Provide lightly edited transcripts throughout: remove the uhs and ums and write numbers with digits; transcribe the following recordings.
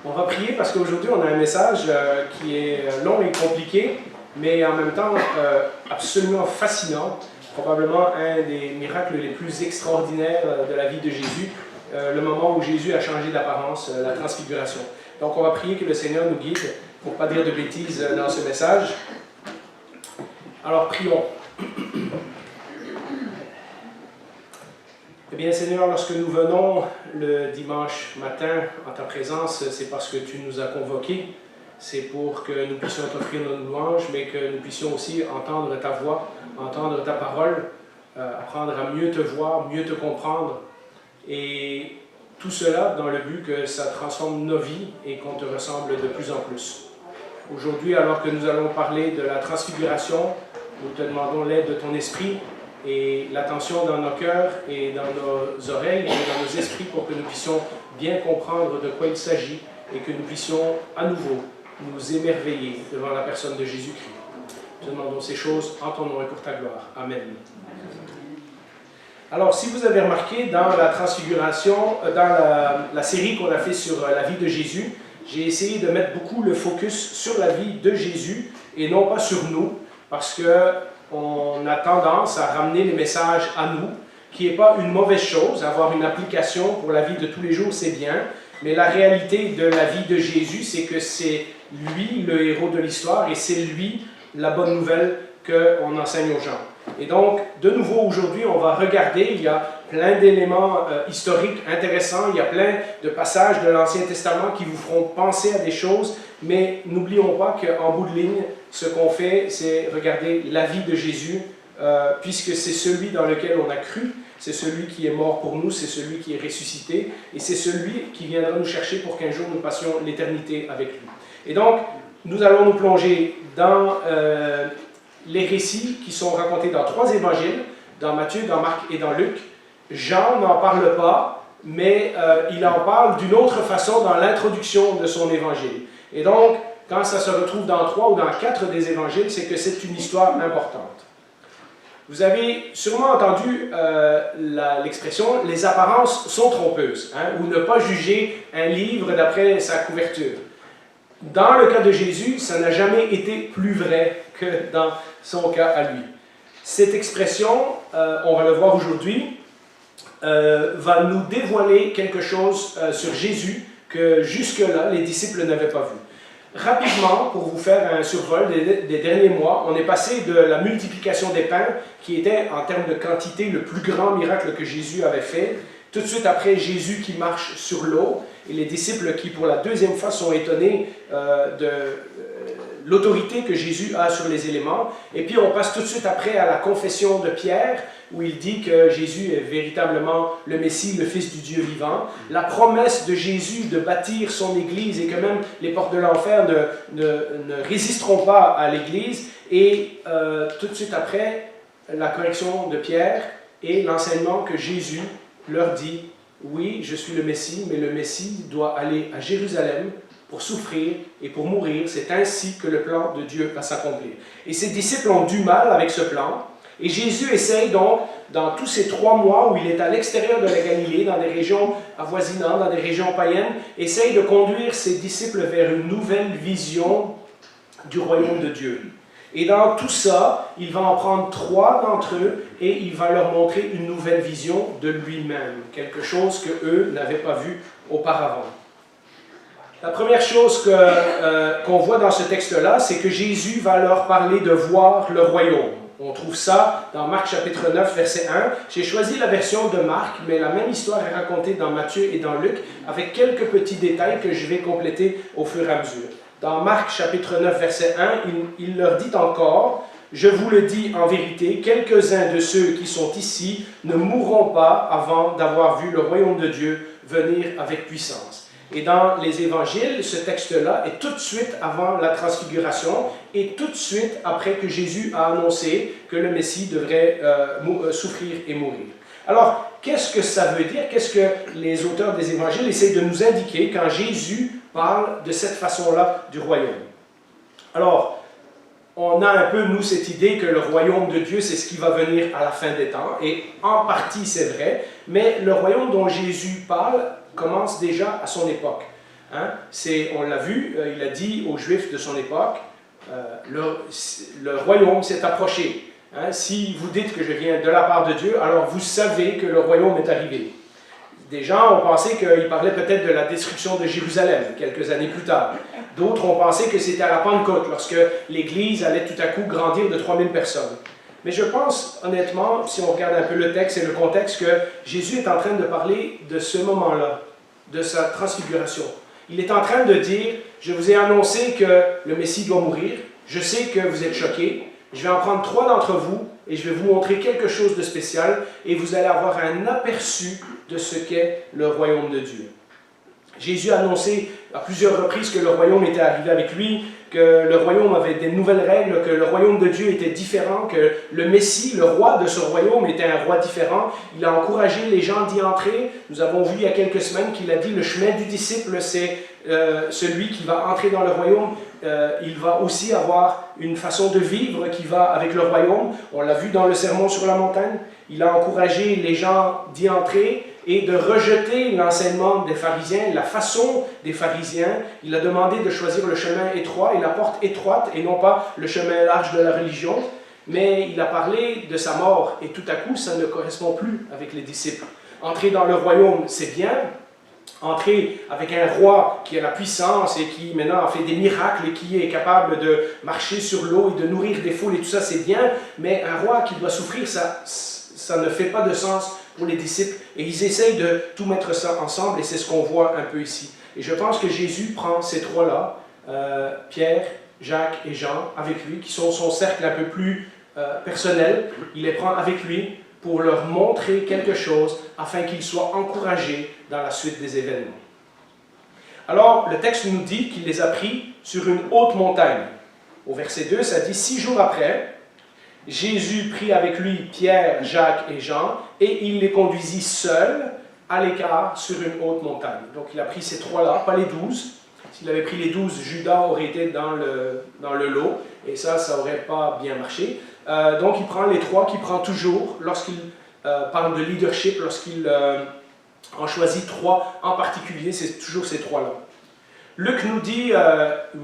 On va prier parce qu'aujourd'hui on a un message qui est long et compliqué, mais en même temps absolument fascinant, probablement un des miracles les plus extraordinaires de la vie de Jésus, le moment où Jésus a changé d'apparence, la transfiguration. Donc on va prier que le Seigneur nous guide pour ne pas dire de bêtises dans ce message. Alors prions. Eh bien Seigneur, lorsque nous venons le dimanche matin en ta présence, c'est parce que tu nous as convoqués, c'est pour que nous puissions t'offrir nos louanges, mais que nous puissions aussi entendre ta voix, entendre ta parole, apprendre à mieux te voir, mieux te comprendre, et tout cela dans le but que ça transforme nos vies et qu'on te ressemble de plus en plus. Aujourd'hui, alors que nous allons parler de la transfiguration, nous te demandons l'aide de ton esprit et l'attention dans nos cœurs et dans nos oreilles et dans nos esprits pour que nous puissions bien comprendre de quoi il s'agit et que nous puissions à nouveau nous émerveiller devant la personne de Jésus-Christ. Nous te demandons ces choses en ton nom et pour ta gloire. Amen. Alors, si vous avez remarqué, dans la transfiguration, dans la série qu'on a fait sur la vie de Jésus, j'ai essayé de mettre beaucoup le focus sur la vie de Jésus et non pas sur nous, parce qu'on a tendance à ramener les messages à nous, qui n'est pas une mauvaise chose. Avoir une application pour la vie de tous les jours, c'est bien, mais la réalité de la vie de Jésus, c'est que c'est lui le héros de l'histoire et c'est lui la bonne nouvelle qu'on enseigne aux gens. Et donc, de nouveau aujourd'hui, on va regarder, il y a plein d'éléments historiques intéressants, il y a plein de passages de l'Ancien Testament qui vous feront penser à des choses, mais n'oublions pas qu'en bout de ligne, ce qu'on fait, c'est regarder la vie de Jésus, puisque c'est celui dans lequel on a cru, c'est celui qui est mort pour nous, c'est celui qui est ressuscité, et c'est celui qui viendra nous chercher pour qu'un jour nous passions l'éternité avec lui. Et donc, nous allons nous plonger dans les récits qui sont racontés dans 3 évangiles, dans Matthieu, dans Marc et dans Luc. Jean n'en parle pas, mais il en parle d'une autre façon dans l'introduction de son évangile. Et donc, quand ça se retrouve dans 3 ou dans 4 des évangiles, c'est que c'est une histoire importante. Vous avez sûrement entendu l'expression « les apparences sont trompeuses hein, » ou « ne pas juger un livre d'après sa couverture ». Dans le cas de Jésus, ça n'a jamais été plus vrai que dans son cas à lui. Cette expression, on va le voir aujourd'hui, va nous dévoiler quelque chose sur Jésus que jusque-là, les disciples n'avaient pas vu. Rapidement, pour vous faire un survol des derniers mois, on est passé de la multiplication des pains, qui était en termes de quantité le plus grand miracle que Jésus avait fait, tout de suite après Jésus qui marche sur l'eau, et les disciples qui pour la deuxième fois sont étonnés de l'autorité que Jésus a sur les éléments. Et puis on passe tout de suite après à la confession de Pierre, où il dit que Jésus est véritablement le Messie, le Fils du Dieu vivant. La promesse de Jésus de bâtir son Église et que même les portes de l'enfer ne résisteront pas à l'Église. Et tout de suite après, la correction de Pierre et l'enseignement que Jésus leur dit, oui, je suis le Messie, mais le Messie doit aller à Jérusalem pour souffrir et pour mourir. C'est ainsi que le plan de Dieu va s'accomplir. Et ses disciples ont du mal avec ce plan. Et Jésus essaye donc, dans tous ces 3 mois où il est à l'extérieur de la Galilée, dans des régions avoisinantes, dans des régions païennes, essaye de conduire ses disciples vers une nouvelle vision du royaume de Dieu. Et dans tout ça, il va en prendre 3 d'entre eux et il va leur montrer une nouvelle vision de lui-même, quelque chose qu'eux n'avaient pas vu auparavant. La première chose qu'on voit dans ce texte-là, c'est que Jésus va leur parler de voir le royaume. On trouve ça dans Marc chapitre 9, verset 1. J'ai choisi la version de Marc, mais la même histoire est racontée dans Matthieu et dans Luc, avec quelques petits détails que je vais compléter au fur et à mesure. Dans Marc chapitre 9, verset 1, il leur dit encore, « Je vous le dis en vérité, quelques-uns de ceux qui sont ici ne mourront pas avant d'avoir vu le royaume de Dieu venir avec puissance. » Et dans les évangiles, ce texte-là est tout de suite avant la transfiguration et tout de suite après que Jésus a annoncé que le Messie devrait souffrir et mourir. Alors, qu'est-ce que ça veut dire? Qu'est-ce que les auteurs des évangiles essaient de nous indiquer quand Jésus parle de cette façon-là du royaume? Alors, on a un peu, nous, cette idée que le royaume de Dieu, c'est ce qui va venir à la fin des temps, et en partie c'est vrai, mais le royaume dont Jésus parle commence déjà à son époque. Hein? On l'a vu, il a dit aux Juifs de son époque, le royaume s'est approché. Hein? Si vous dites que je viens de la part de Dieu, alors vous savez que le royaume est arrivé. Des gens ont pensé qu'il parlait peut-être de la destruction de Jérusalem, quelques années plus tard. D'autres ont pensé que c'était à la Pentecôte, lorsque l'Église allait tout à coup grandir de 3000 personnes. Mais je pense, honnêtement, si on regarde un peu le texte et le contexte, que Jésus est en train de parler de ce moment-là, de sa transfiguration. Il est en train de dire, je vous ai annoncé que le Messie doit mourir, je sais que vous êtes choqués, je vais en prendre 3 d'entre vous et je vais vous montrer quelque chose de spécial et vous allez avoir un aperçu de ce qu'est le royaume de Dieu. Jésus a annoncé à plusieurs reprises que le royaume était arrivé avec lui, que le royaume avait des nouvelles règles, que le royaume de Dieu était différent, que le Messie, le roi de ce royaume, était un roi différent. Il a encouragé les gens d'y entrer. Nous avons vu il y a quelques semaines qu'il a dit le chemin du disciple, c'est celui qui va entrer dans le royaume. Il va aussi avoir une façon de vivre qui va avec le royaume. On l'a vu dans le sermon sur la montagne. Il a encouragé les gens d'y entrer et de rejeter l'enseignement des pharisiens, la façon des pharisiens. Il a demandé de choisir le chemin étroit et la porte étroite et non pas le chemin large de la religion. Mais il a parlé de sa mort et tout à coup, ça ne correspond plus avec les disciples. Entrer dans le royaume, c'est bien. Entrer avec un roi qui a la puissance et qui maintenant a fait des miracles et qui est capable de marcher sur l'eau et de nourrir des foules et tout ça, c'est bien. Mais un roi qui doit souffrir, ça ne fait pas de sens pour les disciples. Et ils essayent de tout mettre ça ensemble et c'est ce qu'on voit un peu ici. Et je pense que Jésus prend ces 3-là, Pierre, Jacques et Jean, avec lui, qui sont son cercle un peu plus personnel. Il les prend avec lui pour leur montrer quelque chose afin qu'ils soient encouragés dans la suite des événements. Alors, le texte nous dit qu'il les a pris sur une haute montagne. Au verset 2, ça dit « 6 jours après, Jésus prit avec lui Pierre, Jacques et Jean, et il les conduisit seuls à l'écart sur une haute montagne. » Donc, il a pris ces 3-là, pas les 12. S'il avait pris les 12, Judas aurait été dans le lot, et ça n'aurait pas bien marché. Donc, il prend les 3 qu'il prend toujours lorsqu'il parle de leadership, lorsqu'il en choisit 3 en particulier, c'est toujours ces 3-là. Luc nous dit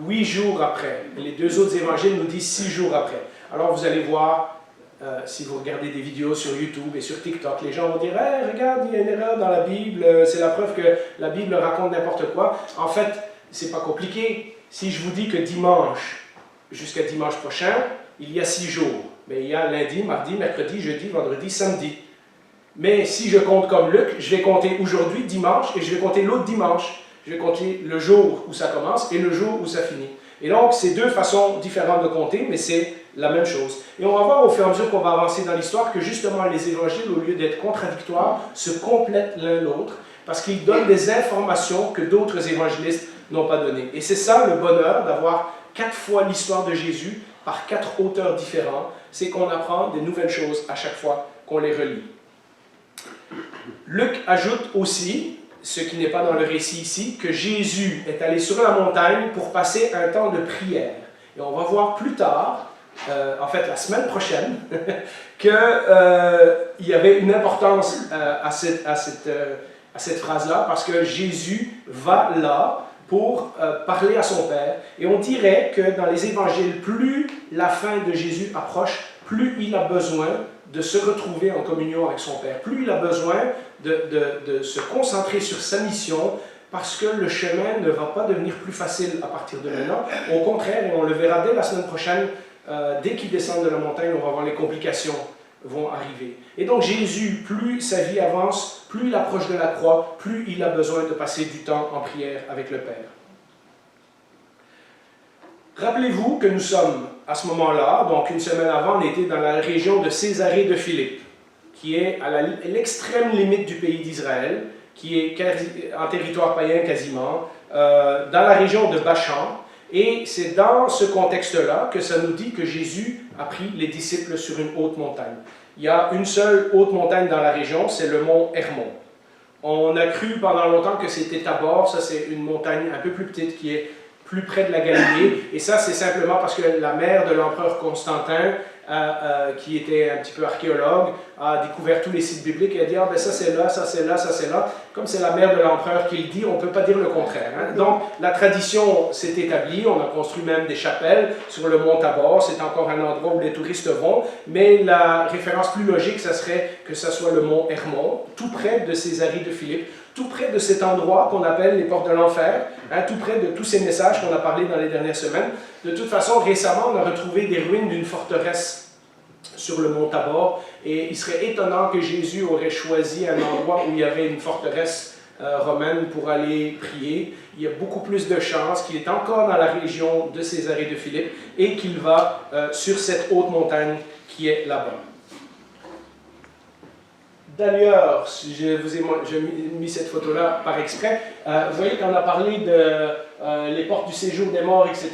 8 jours après, les 2 autres évangiles nous disent 6 jours après. Alors, vous allez voir, si vous regardez des vidéos sur YouTube et sur TikTok, les gens vont dire hey, « Regarde, il y a une erreur dans la Bible, c'est la preuve que la Bible raconte n'importe quoi. » En fait, c'est pas compliqué. Si je vous dis que dimanche, jusqu'à dimanche prochain, il y a 6 jours. Mais il y a lundi, mardi, mercredi, jeudi, vendredi, samedi. Mais si je compte comme Luc, je vais compter aujourd'hui, dimanche, et je vais compter l'autre dimanche. Je vais compter le jour où ça commence et le jour où ça finit. Et donc, c'est 2 façons différentes de compter, mais c'est la même chose. Et on va voir au fur et à mesure qu'on va avancer dans l'histoire que justement les évangiles, au lieu d'être contradictoires, se complètent l'un l'autre parce qu'ils donnent des informations que d'autres évangélistes n'ont pas données. Et c'est ça le bonheur d'avoir 4 fois l'histoire de Jésus par 4 auteurs différents, c'est qu'on apprend des nouvelles choses à chaque fois qu'on les relit. Luc ajoute aussi, ce qui n'est pas dans le récit ici, que Jésus est allé sur la montagne pour passer un temps de prière. Et on va voir plus tard, en fait la semaine prochaine, qu'il y avait une importance à cette phrase-là, parce que Jésus va là pour parler à son Père. Et on dirait que dans les évangiles, plus la fin de Jésus approche, plus il a besoin de se retrouver en communion avec son Père. Plus il a besoin de se concentrer sur sa mission, parce que le chemin ne va pas devenir plus facile à partir de maintenant. Au contraire, et on le verra dès la semaine prochaine, dès qu'il descend de la montagne, on va voir les complications vont arriver. Et donc Jésus, plus sa vie avance, plus il approche de la croix, plus il a besoin de passer du temps en prière avec le Père. Rappelez-vous que nous sommes à ce moment-là, donc une semaine avant, on était dans la région de Césarée de Philippe, qui est à l'extrême limite du pays d'Israël, qui est en territoire païen quasiment, dans la région de Bachan. Et c'est dans ce contexte-là que ça nous dit que Jésus a pris les disciples sur une haute montagne. Il y a une seule haute montagne dans la région, c'est le mont Hermon. On a cru pendant longtemps que c'était Tabor, ça c'est une montagne un peu plus petite qui est plus près de la Galilée. Et ça c'est simplement parce que la mère de l'empereur Constantin qui était un petit peu archéologue, a découvert tous les sites bibliques et a dit « Ah, ben ça c'est là, ça c'est là, ça c'est là ». Comme c'est la mère de l'empereur qui le dit, on ne peut pas dire le contraire. Hein. Donc, la tradition s'est établie, on a construit même des chapelles sur le mont Tabor, c'est encore un endroit où les touristes vont, mais la référence plus logique, ça serait que ce soit le mont Hermon, tout près de Césarée de Philippe, tout près de cet endroit qu'on appelle les portes de l'enfer, hein, tout près de tous ces messages qu'on a parlé dans les dernières semaines. De toute façon, récemment, on a retrouvé des ruines d'une forteresse sur le mont Tabor, et il serait étonnant que Jésus aurait choisi un endroit où il y avait une forteresse romaine pour aller prier. Il y a beaucoup plus de chances qu'il est encore dans la région de Césarée de Philippe et qu'il va sur cette haute montagne qui est là-bas. D'ailleurs, j'ai mis cette photo-là par exprès. Vous voyez qu'on a parlé de les portes du séjour des morts, etc.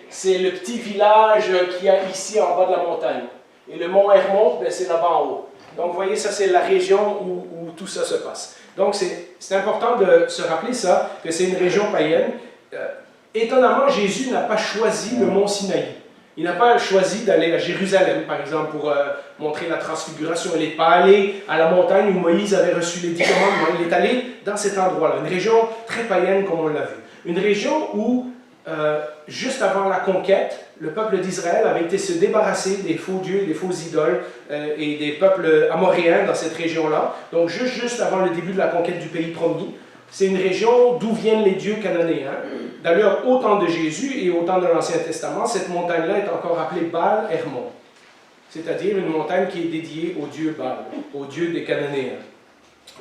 C'est le petit village qu'il y a ici en bas de la montagne. Et le mont Hermon, ben, c'est là-bas en haut. Donc, vous voyez, ça, c'est la région où tout ça se passe. Donc, c'est important de se rappeler ça, que c'est une région païenne. Étonnamment, Jésus n'a pas choisi le mont Sinaï. Il n'a pas choisi d'aller à Jérusalem, par exemple, pour montrer la transfiguration. Il n'est pas allé à la montagne où Moïse avait reçu les 10 commandements. Il est allé dans cet endroit-là, une région très païenne, comme on l'a vu. Une région où, juste avant la conquête, le peuple d'Israël avait été se débarrasser des faux dieux, des faux idoles et des peuples amoréens dans cette région-là. Donc, juste avant le début de la conquête du pays promis. C'est une région d'où viennent les dieux cananéens. D'ailleurs, au temps de Jésus et au temps de l'Ancien Testament, cette montagne-là est encore appelée Baal-Hermon, c'est-à-dire une montagne qui est dédiée au dieu Baal, au dieu des Cananéens.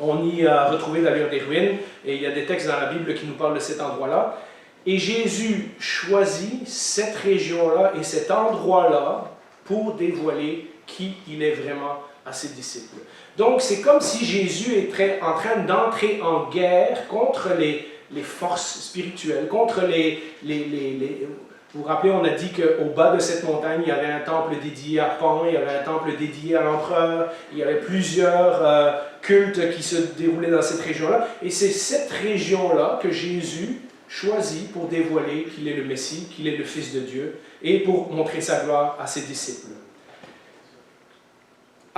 On y a retrouvé d'ailleurs des ruines, et il y a des textes dans la Bible qui nous parlent de cet endroit-là. Et Jésus choisit cette région-là et cet endroit-là pour dévoiler qui il est vraiment à ses disciples. Donc, c'est comme si Jésus est en train d'entrer en guerre contre les forces spirituelles, contre vous vous rappelez, on a dit qu'au bas de cette montagne, il y avait un temple dédié à Pan, il y avait un temple dédié à l'empereur, il y avait plusieurs cultes qui se déroulaient dans cette région-là. Et c'est cette région-là que Jésus choisit pour dévoiler qu'il est le Messie, qu'il est le Fils de Dieu, et pour montrer sa gloire à ses disciples.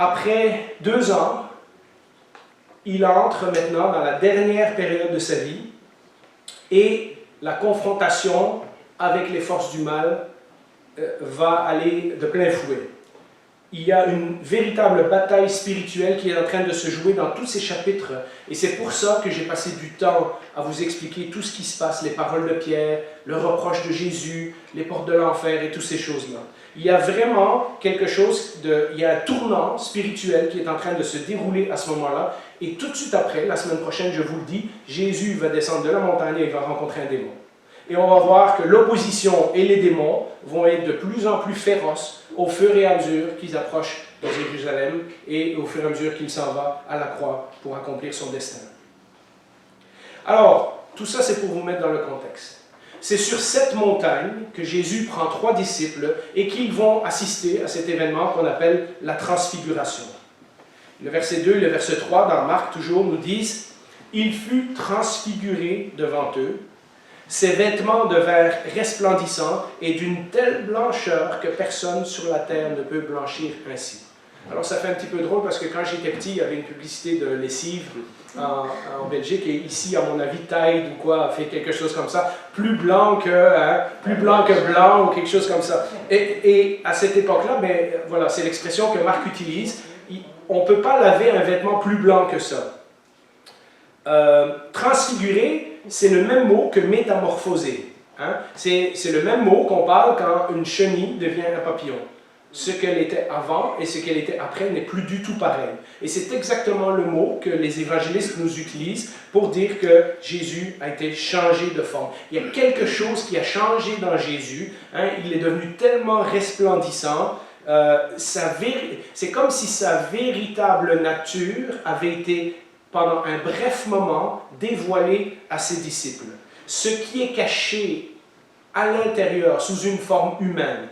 Après 2 ans, il entre maintenant dans la dernière période de sa vie et la confrontation avec les forces du mal va aller de plein fouet. Il y a une véritable bataille spirituelle qui est en train de se jouer dans tous ces chapitres. Et c'est pour ça que j'ai passé du temps à vous expliquer tout ce qui se passe, les paroles de Pierre, le reproche de Jésus, les portes de l'enfer et toutes ces choses-là. Il y a vraiment quelque chose, il y a un tournant spirituel qui est en train de se dérouler à ce moment-là. Et tout de suite après, la semaine prochaine, je vous le dis, Jésus va descendre de la montagne et il va rencontrer un démon. Et on va voir que l'opposition et les démons vont être de plus en plus féroces au fur et à mesure qu'ils approchent de Jérusalem et au fur et à mesure qu'il s'en va à la croix pour accomplir son destin. Alors, tout ça c'est pour vous mettre dans le contexte. C'est sur cette montagne que Jésus prend 3 disciples et qu'ils vont assister à cet événement qu'on appelle la transfiguration. Le verset 2 et le verset 3 dans Marc toujours nous disent « Il fut transfiguré devant eux, ses vêtements devinrent resplendissants et d'une telle blancheur que personne sur la terre ne peut blanchir ainsi. » Alors ça fait un petit peu drôle parce que quand j'étais petit, il y avait une publicité de lessive en Belgique et ici, à mon avis, Tide ou quoi fait quelque chose comme ça, plus blanc que blanc ou quelque chose comme ça. Et à cette époque-là, ben, voilà, c'est l'expression que Marc utilise. On ne peut pas laver un vêtement plus blanc que ça. Transfigurer, c'est le même mot que métamorphoser. Hein? C'est le même mot qu'on parle quand une chenille devient un papillon. Ce qu'elle était avant et ce qu'elle était après n'est plus du tout pareil. Et c'est exactement le mot que les évangélistes nous utilisent pour dire que Jésus a été changé de forme. Il y a quelque chose qui a changé dans Jésus. Hein? Il est devenu tellement resplendissant. C'est comme si sa véritable nature avait été, pendant un bref moment, dévoilée à ses disciples. Ce qui est caché à l'intérieur, sous une forme humaine,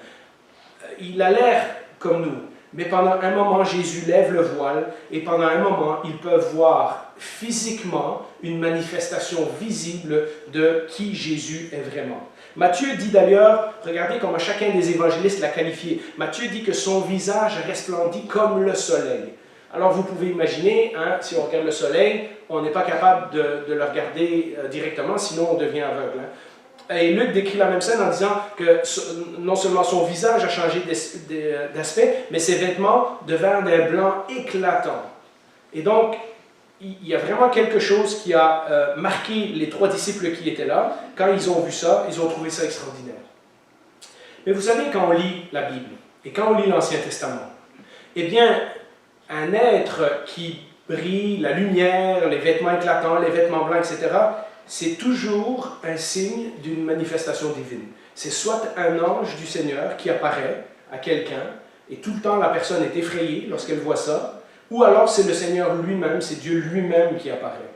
il a l'air comme nous, Mais pendant un moment, Jésus lève le voile et pendant un moment, ils peuvent voir physiquement une manifestation visible de qui Jésus est vraiment. Matthieu dit d'ailleurs, regardez comment chacun des évangélistes l'a qualifié. Matthieu dit que son visage resplendit comme le soleil. Alors vous pouvez imaginer, hein, si on regarde le soleil, on n'est pas capable de le regarder directement, sinon on devient aveugle. Hein. Et Luc décrit la même scène en disant que non seulement son visage a changé d'aspect, mais ses vêtements devinrent d'un blanc éclatant. Et donc, il y a vraiment quelque chose qui a marqué les 3 disciples qui étaient là. Quand ils ont vu ça, ils ont trouvé ça extraordinaire. Mais vous savez, quand on lit la Bible et quand on lit l'Ancien Testament, eh bien, un être qui brille, la lumière, les vêtements éclatants, les vêtements blancs, etc., c'est toujours un signe d'une manifestation divine. C'est soit un ange du Seigneur qui apparaît à quelqu'un, et tout le temps la personne est effrayée lorsqu'elle voit ça, ou alors c'est le Seigneur lui-même, c'est Dieu lui-même qui apparaît.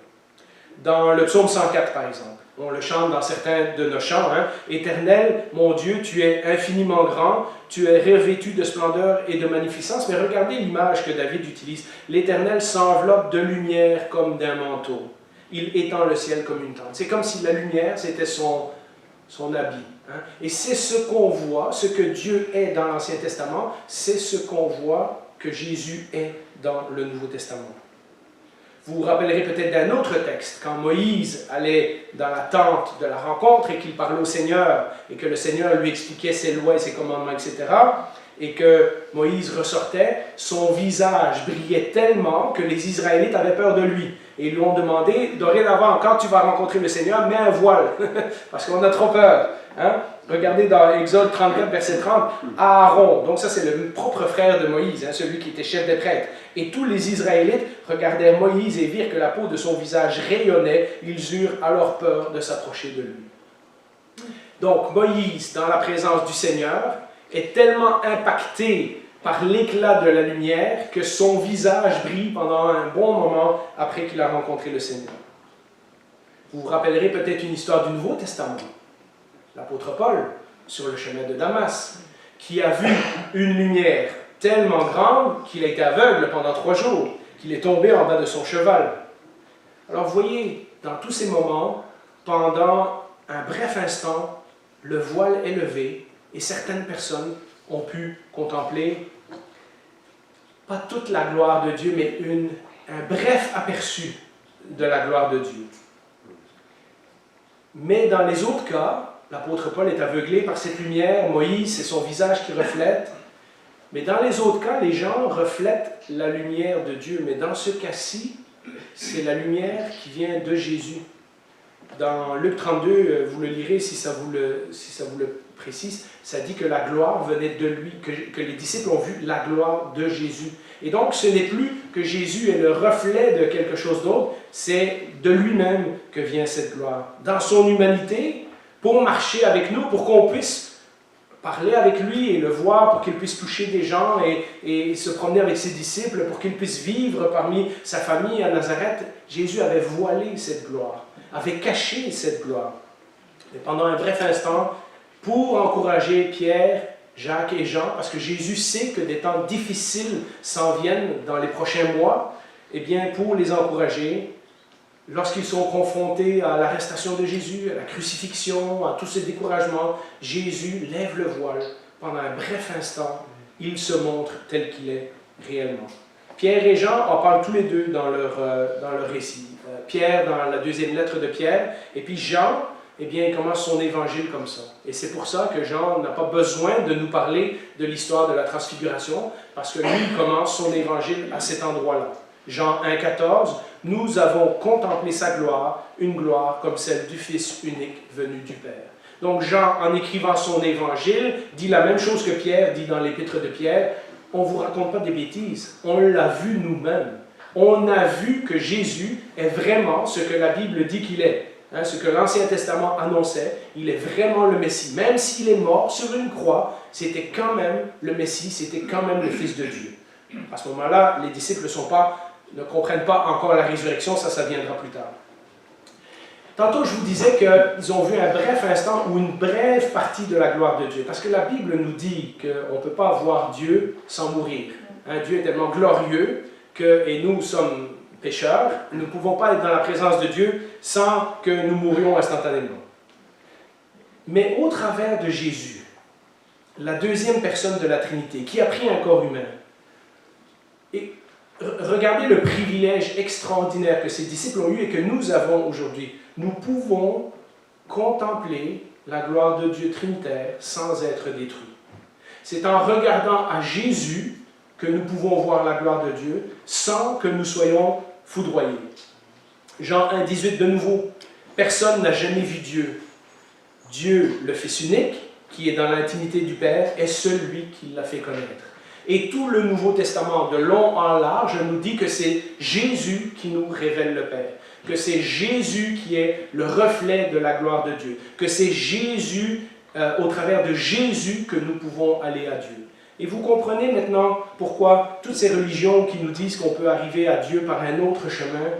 Dans le psaume 104, par exemple, on le chante dans certains de nos chants, hein, « Éternel, mon Dieu, tu es infiniment grand, tu es revêtu de splendeur et de magnificence. » Mais regardez l'image que David utilise. « L'Éternel s'enveloppe de lumière comme d'un manteau. Il étend le ciel comme une tente. » C'est comme si la lumière, c'était son habit. Hein. Et c'est ce qu'on voit, ce que Dieu est dans l'Ancien Testament, c'est ce qu'on voit que Jésus est dans le Nouveau Testament. Vous vous rappellerez peut-être d'un autre texte, quand Moïse allait dans la tente de la rencontre et qu'il parlait au Seigneur, et que le Seigneur lui expliquait ses lois et ses commandements, etc., et que Moïse ressortait, son visage brillait tellement que les Israélites avaient peur de lui. Et ils lui ont demandé, dorénavant, quand tu vas rencontrer le Seigneur, mets un voile, parce qu'on a trop peur. Hein? Regardez dans Exode 34, verset 30, Aaron, donc ça c'est le propre frère de Moïse, hein, celui qui était chef des prêtres. Et tous les Israélites regardaient Moïse et virent que la peau de son visage rayonnait, ils eurent alors peur de s'approcher de lui. Donc Moïse, dans la présence du Seigneur, est tellement impacté par l'éclat de la lumière que son visage brille pendant un bon moment après qu'il a rencontré le Seigneur. Vous vous rappellerez peut-être une histoire du Nouveau Testament. L'apôtre Paul, sur le chemin de Damas, qui a vu une lumière tellement grande qu'il a été aveugle pendant 3 jours, qu'il est tombé en bas de son cheval. Alors vous voyez, dans tous ces moments, pendant un bref instant, le voile est levé et certaines personnes ont pu contempler, pas toute la gloire de Dieu, mais un bref aperçu de la gloire de Dieu. Mais dans les autres cas, l'apôtre Paul est aveuglé par cette lumière, Moïse, c'est son visage qui reflète. Mais dans les autres cas, les gens reflètent la lumière de Dieu. Mais dans ce cas-ci, c'est la lumière qui vient de Jésus. Dans Luc 32, vous le lirez si ça vous le précise, ça dit que la gloire venait de lui, que les disciples ont vu la gloire de Jésus. Et donc, ce n'est plus que Jésus est le reflet de quelque chose d'autre, c'est de lui-même que vient cette gloire. Dans son humanité, pour marcher avec nous, pour qu'on puisse parler avec lui et le voir, pour qu'il puisse toucher des gens et se promener avec ses disciples, pour qu'il puisse vivre parmi sa famille à Nazareth, Jésus avait voilé cette gloire, avait caché cette gloire. Et pendant un bref instant, pour encourager Pierre, Jacques et Jean, parce que Jésus sait que des temps difficiles s'en viennent dans les prochains mois, eh bien, pour les encourager, lorsqu'ils sont confrontés à l'arrestation de Jésus, à la crucifixion, à tous ces découragements, Jésus lève le voile. Pendant un bref instant, il se montre tel qu'il est réellement. Pierre et Jean en parlent tous les deux dans leur récit. Pierre dans la 2e lettre de Pierre, et puis Jean, eh bien, il commence son évangile comme ça. Et c'est pour ça que Jean n'a pas besoin de nous parler de l'histoire de la transfiguration, parce que lui, il commence son évangile à cet endroit-là. Jean 1,14, « Nous avons contemplé sa gloire, une gloire comme celle du Fils unique venu du Père. » Donc Jean, en écrivant son évangile, dit la même chose que Pierre dit dans l'épître de Pierre. On ne vous raconte pas des bêtises, on l'a vu nous-mêmes. On a vu que Jésus est vraiment ce que la Bible dit qu'il est. Hein, ce que l'Ancien Testament annonçait, il est vraiment le Messie. Même s'il est mort sur une croix, c'était quand même le Messie, c'était quand même le Fils de Dieu. À ce moment-là, les disciples ne comprennent pas encore la résurrection, ça viendra plus tard. Tantôt, je vous disais qu'ils ont vu un bref instant ou une brève partie de la gloire de Dieu. Parce que la Bible nous dit qu'on ne peut pas voir Dieu sans mourir. Dieu est tellement glorieux et nous sommes pécheurs, nous ne pouvons pas être dans la présence de Dieu sans que nous mourions instantanément. Mais au travers de Jésus, la deuxième personne de la Trinité, qui a pris un corps humain, et regardez le privilège extraordinaire que ces disciples ont eu et que nous avons aujourd'hui. Nous pouvons contempler la gloire de Dieu trinitaire sans être détruits. C'est en regardant à Jésus que nous pouvons voir la gloire de Dieu sans que nous soyons foudroyés. Jean 1, 18 de nouveau. Personne n'a jamais vu Dieu. Dieu, le Fils unique, qui est dans l'intimité du Père, est celui qui l'a fait connaître. Et tout le Nouveau Testament, de long en large, nous dit que c'est Jésus qui nous révèle le Père, que c'est Jésus qui est le reflet de la gloire de Dieu, que c'est Jésus, au travers de Jésus, que nous pouvons aller à Dieu. Et vous comprenez maintenant pourquoi toutes ces religions qui nous disent qu'on peut arriver à Dieu par un autre chemin,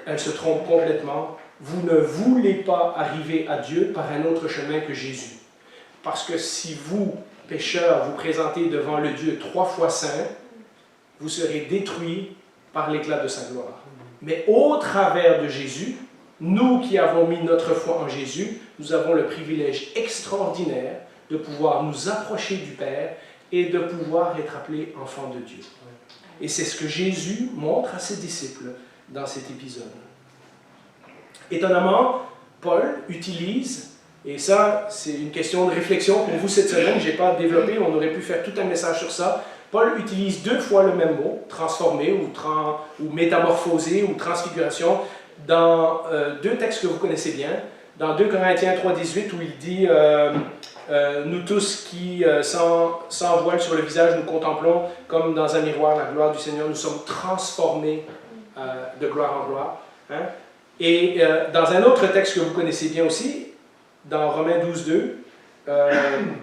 elles se trompent complètement. Vous ne voulez pas arriver à Dieu par un autre chemin que Jésus. Parce que si vous, pécheurs, vous présentez devant le Dieu 3 fois saint, vous serez détruits par l'éclat de sa gloire. Mais au travers de Jésus, nous qui avons mis notre foi en Jésus, nous avons le privilège extraordinaire de pouvoir nous approcher du Père et de pouvoir être appelés enfants de Dieu. Et c'est ce que Jésus montre à ses disciples dans cet épisode. Étonnamment, Paul utilise, et ça c'est une question de réflexion pour vous cette semaine, je n'ai pas développé, on aurait pu faire tout un message sur ça. Paul utilise 2 fois le même mot, transformer ou métamorphoser ou transfiguration, dans 2 textes que vous connaissez bien. Dans 2 Corinthiens 3, 18, où il dit nous tous qui, sans voile sur le visage, nous contemplons comme dans un miroir la gloire du Seigneur, nous sommes transformés de gloire en gloire. Hein? Et dans un autre texte que vous connaissez bien aussi, dans Romains 12, 2,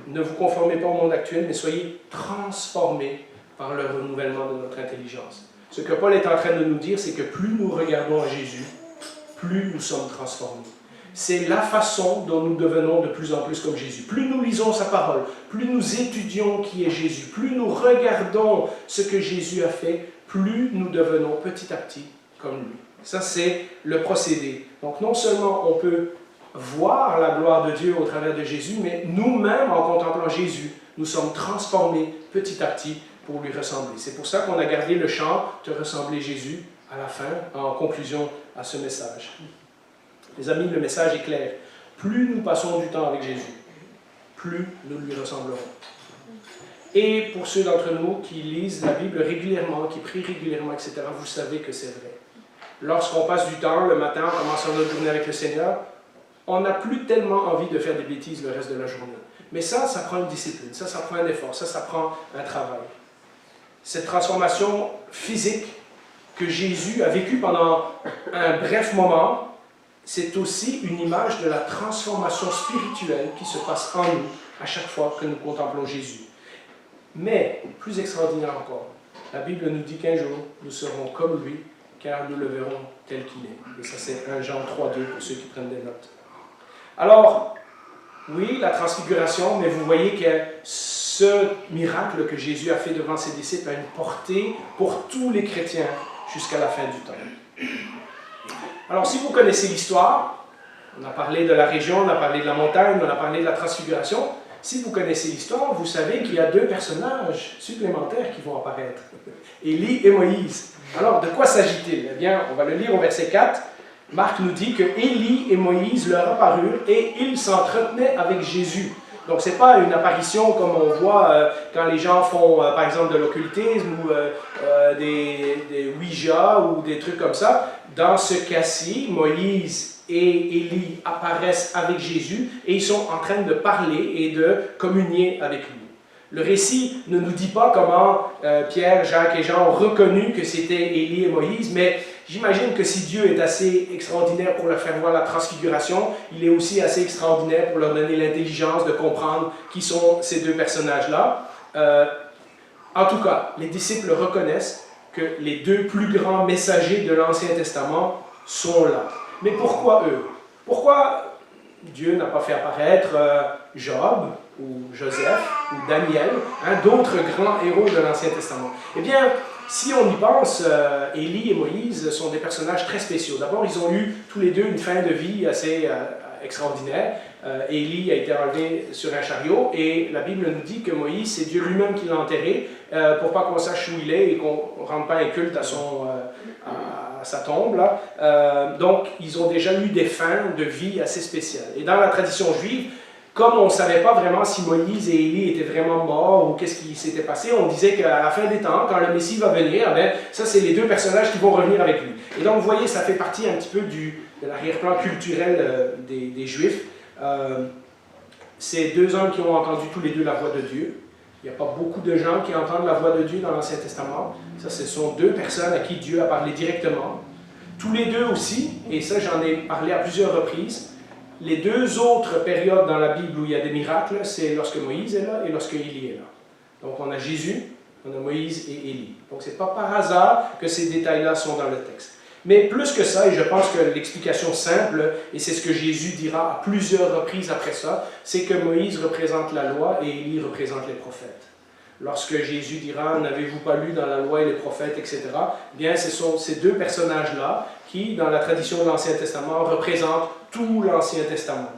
ne vous conformez pas au monde actuel, mais soyez transformés par le renouvellement de notre intelligence. Ce que Paul est en train de nous dire, c'est que plus nous regardons à Jésus, plus nous sommes transformés. C'est la façon dont nous devenons de plus en plus comme Jésus. Plus nous lisons sa parole, plus nous étudions qui est Jésus, plus nous regardons ce que Jésus a fait, plus nous devenons petit à petit comme lui. Ça, c'est le procédé. Donc, non seulement on peut voir la gloire de Dieu au travers de Jésus, mais nous-mêmes, en contemplant Jésus, nous sommes transformés petit à petit pour lui ressembler. C'est pour ça qu'on a gardé le chant « Te ressembler Jésus » à la fin, en conclusion à ce message. Les amis, le message est clair. Plus nous passons du temps avec Jésus, plus nous lui ressemblerons. Et pour ceux d'entre nous qui lisent la Bible régulièrement, qui prient régulièrement, etc., vous savez que c'est vrai. Lorsqu'on passe du temps, le matin, en commençant notre journée avec le Seigneur, on n'a plus tellement envie de faire des bêtises le reste de la journée. Mais ça prend une discipline, ça prend un effort, ça prend un travail. Cette transformation physique que Jésus a vécue pendant un bref moment, c'est aussi une image de la transformation spirituelle qui se passe en nous à chaque fois que nous contemplons Jésus. Mais, plus extraordinaire encore, la Bible nous dit qu'un jour, nous serons comme lui, car nous le verrons tel qu'il est. Et ça, c'est 1 Jean 3,2 pour ceux qui prennent des notes. Alors, oui, la transfiguration, mais vous voyez que ce miracle que Jésus a fait devant ses disciples a une portée pour tous les chrétiens jusqu'à la fin du temps. Alors, si vous connaissez l'histoire, on a parlé de la région, on a parlé de la montagne, on a parlé de la transfiguration. Si vous connaissez l'histoire, vous savez qu'il y a 2 personnages supplémentaires qui vont apparaître. Élie et Moïse. Alors, de quoi s'agit-il? Eh bien, on va le lire au verset 4. Marc nous dit que Élie et Moïse leur apparurent et ils s'entretenaient avec Jésus. Donc, ce n'est pas une apparition comme on voit quand les gens font, par exemple, de l'occultisme ou des Ouija ou des trucs comme ça. Dans ce cas-ci, Moïse et Élie apparaissent avec Jésus et ils sont en train de parler et de communier avec lui. Le récit ne nous dit pas comment Pierre, Jacques et Jean ont reconnu que c'était Élie et Moïse, mais j'imagine que si Dieu est assez extraordinaire pour leur faire voir la transfiguration, il est aussi assez extraordinaire pour leur donner l'intelligence de comprendre qui sont ces 2 personnages-là. En tout cas, les disciples reconnaissent que les 2 plus grands messagers de l'Ancien Testament sont là. Mais pourquoi eux? Pourquoi Dieu n'a pas fait apparaître Job ou Joseph, ou Daniel, d'autres grands héros de l'Ancien Testament. Eh bien, si on y pense, Élie et Moïse sont des personnages très spéciaux. D'abord, ils ont eu tous les deux une fin de vie assez extraordinaire. Élie a été enlevé sur un chariot et la Bible nous dit que Moïse, c'est Dieu lui-même qui l'a enterré pour pas qu'on sache où il est et qu'on ne rende pas un culte à sa tombe. Là. Donc, ils ont déjà eu des fins de vie assez spéciales. Et dans la tradition juive, comme on ne savait pas vraiment si Moïse et Élie étaient vraiment morts ou qu'est-ce qui s'était passé, on disait qu'à la fin des temps, quand le Messie va venir, bien, ça c'est les deux personnages qui vont revenir avec lui. Et donc vous voyez, ça fait partie un petit peu de l'arrière-plan culturel des Juifs. C'est deux hommes qui ont entendu tous les deux la voix de Dieu. Il n'y a pas beaucoup de gens qui entendent la voix de Dieu dans l'Ancien Testament. Ça, ce sont deux personnes à qui Dieu a parlé directement. Tous les deux aussi, et ça j'en ai parlé à plusieurs reprises, les deux autres périodes dans la Bible où il y a des miracles, c'est lorsque Moïse est là et lorsque Élie est là. Donc on a Jésus, on a Moïse et Élie. Donc ce n'est pas par hasard que ces détails-là sont dans le texte. Mais plus que ça, et je pense que l'explication simple, et c'est ce que Jésus dira à plusieurs reprises après ça, c'est que Moïse représente la loi et Élie représente les prophètes. Lorsque Jésus dira « N'avez-vous pas lu dans la loi et les prophètes, etc. » bien, ce sont ces deux personnages-là qui, dans la tradition de l'Ancien Testament, représentent tout l'Ancien Testament.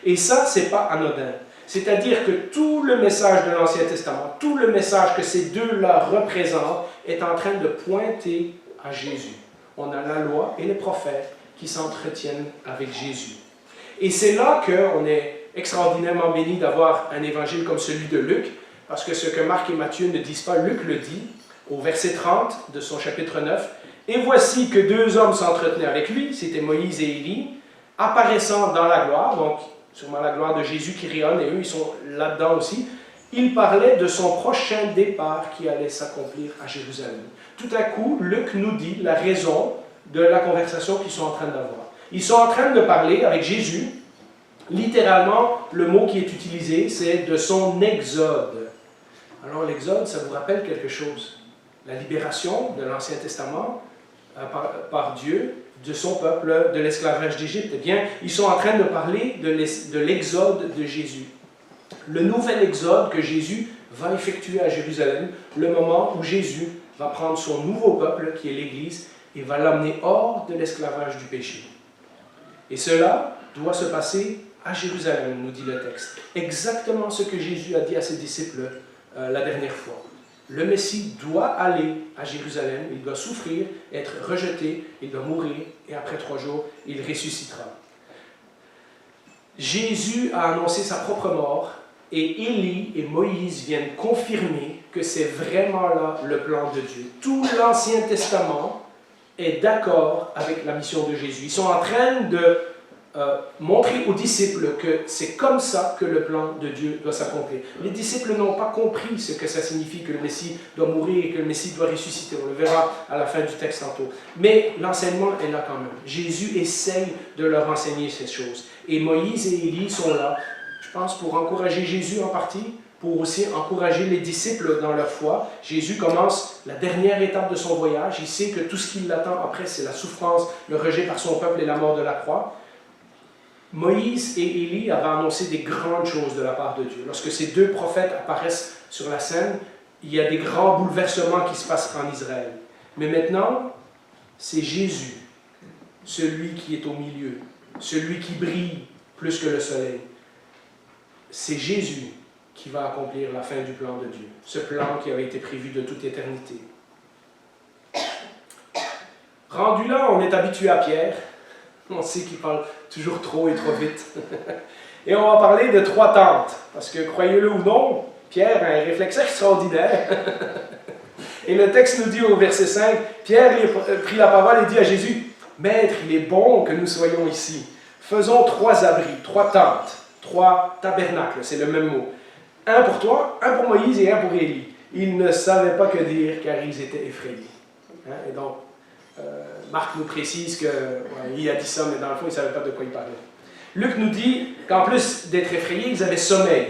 Et ça, ce n'est pas anodin. C'est-à-dire que tout le message de l'Ancien Testament, tout le message que ces deux-là représentent, est en train de pointer à Jésus. On a la loi et les prophètes qui s'entretiennent avec Jésus. Et c'est là qu'on est extraordinairement béni d'avoir un évangile comme celui de Luc, parce que ce que Marc et Matthieu ne disent pas, Luc le dit, au verset 30 de son chapitre 9. « Et voici que deux hommes s'entretenaient avec lui, c'était Moïse et Élie, apparaissant dans la gloire, donc sûrement la gloire de Jésus qui rayonne, et eux ils sont là-dedans aussi. Ils parlaient de son prochain départ qui allait s'accomplir à Jérusalem. » Tout à coup, Luc nous dit la raison de la conversation qu'ils sont en train d'avoir. Ils sont en train de parler avec Jésus. Littéralement, le mot qui est utilisé, c'est de son exode. Alors l'exode, ça vous rappelle quelque chose. La libération de l'Ancien Testament par Dieu de son peuple de l'esclavage d'Égypte. Eh bien, ils sont en train de parler de l'exode de Jésus. Le nouvel exode que Jésus va effectuer à Jérusalem, le moment où Jésus va prendre son nouveau peuple, qui est l'Église, et va l'amener hors de l'esclavage du péché. Et cela doit se passer à Jérusalem, nous dit le texte. Exactement ce que Jésus a dit à ses disciples la dernière fois. Le Messie doit aller à Jérusalem, il doit souffrir, être rejeté, il doit mourir, et après 3 jours, il ressuscitera. Jésus a annoncé sa propre mort, et Élie et Moïse viennent confirmer que c'est vraiment là le plan de Dieu. Tout l'Ancien Testament est d'accord avec la mission de Jésus. Ils sont en train de montrer aux disciples que c'est comme ça que le plan de Dieu doit s'accomplir. Les disciples n'ont pas compris ce que ça signifie que le Messie doit mourir et que le Messie doit ressusciter. On le verra à la fin du texte tantôt. Mais l'enseignement est là quand même. Jésus essaye de leur enseigner ces choses. Et Moïse et Élie sont là, je pense, pour encourager Jésus en partie, pour aussi encourager les disciples dans leur foi. Jésus commence la dernière étape de son voyage. Il sait que tout ce qui l'attend après, c'est la souffrance, le rejet par son peuple et la mort de la croix. Moïse et Élie avaient annoncé des grandes choses de la part de Dieu. Lorsque ces deux prophètes apparaissent sur la scène, il y a des grands bouleversements qui se passent en Israël. Mais maintenant, c'est Jésus, celui qui est au milieu, celui qui brille plus que le soleil. C'est Jésus qui va accomplir la fin du plan de Dieu, ce plan qui avait été prévu de toute éternité. Rendu là, on est habitué à Pierre. On sait qu'il parle toujours trop et trop vite. Et on va parler de 3 tentes. Parce que, croyez-le ou non, Pierre a un réflexe extraordinaire. Et le texte nous dit au verset 5, Pierre prit la parole et dit à Jésus, « Maître, il est bon que nous soyons ici. Faisons 3 abris, 3 tentes, 3 tabernacles. » C'est le même mot. Un pour toi, un pour Moïse et un pour Élie. Ils ne savaient pas que dire car ils étaient effrayés. Et donc, Marc nous précise qu'il a dit ça, mais dans le fond, il ne savait pas de quoi il parlait. Luc nous dit qu'en plus d'être effrayés, ils avaient sommeil.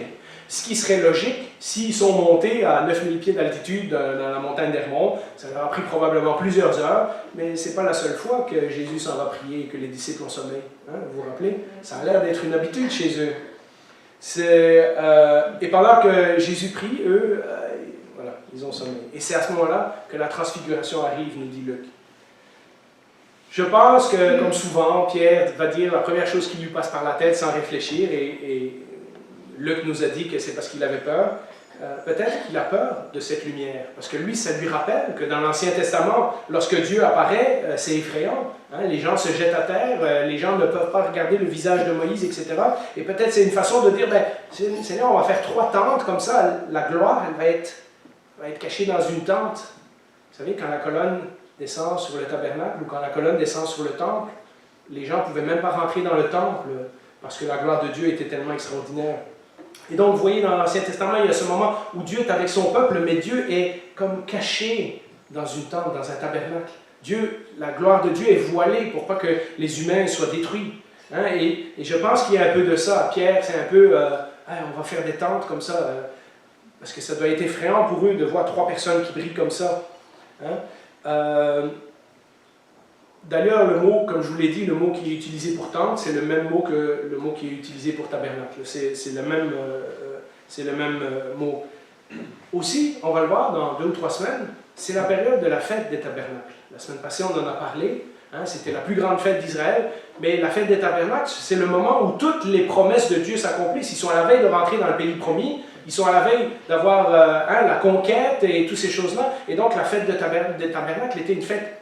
Ce qui serait logique, s'ils sont montés à 9000 pieds d'altitude dans la montagne d'Hermon, ça leur a pris probablement plusieurs heures, mais ce n'est pas la seule fois que Jésus s'en va prier et que les disciples ont sommeil. Vous vous rappelez? Ça a l'air d'être une habitude chez eux. Et pendant que Jésus prie, eux, voilà, ils ont sommeil. Et c'est à ce moment-là que la transfiguration arrive, nous dit Luc. Je pense que, comme souvent, Pierre va dire la première chose qui lui passe par la tête sans réfléchir, et Luc nous a dit que c'est parce qu'il avait peur. Peut-être qu'il a peur de cette lumière, parce que lui, ça lui rappelle que dans l'Ancien Testament, lorsque Dieu apparaît, c'est effrayant. Hein? Les gens se jettent à terre, les gens ne peuvent pas regarder le visage de Moïse, etc. Et peut-être c'est une façon de dire, ben, Seigneur, on va faire 3 tentes, comme ça, la gloire, elle va être cachée dans une tente. Vous savez, quand la colonne descend sur le tabernacle, ou quand la colonne descend sur le temple, les gens ne pouvaient même pas rentrer dans le temple, parce que la gloire de Dieu était tellement extraordinaire. Et donc, vous voyez, dans l'Ancien Testament, il y a ce moment où Dieu est avec son peuple, mais Dieu est comme caché dans une tente, dans un tabernacle. La gloire de Dieu est voilée pour pas que les humains soient détruits. Hein? Et je pense qu'il y a un peu de ça. Pierre, c'est un peu, on va faire des tentes comme ça, parce que ça doit être effrayant pour eux de voir 3 personnes qui brillent comme ça. Hein? D'ailleurs, le mot, comme je vous l'ai dit, le mot qui est utilisé pour tente, c'est le même mot que le mot qui est utilisé pour tabernacle. C'est le même mot. Aussi, on va le voir dans 2 ou 3 semaines, c'est la période de la fête des tabernacles. La semaine passée, on en a parlé. Hein, c'était la plus grande fête d'Israël. Mais la fête des tabernacles, c'est le moment où toutes les promesses de Dieu s'accomplissent. Ils sont à la veille de rentrer dans le pays promis. Ils sont à la veille d'avoir la conquête et toutes ces choses-là. Et donc, la fête des tabernacles était une fête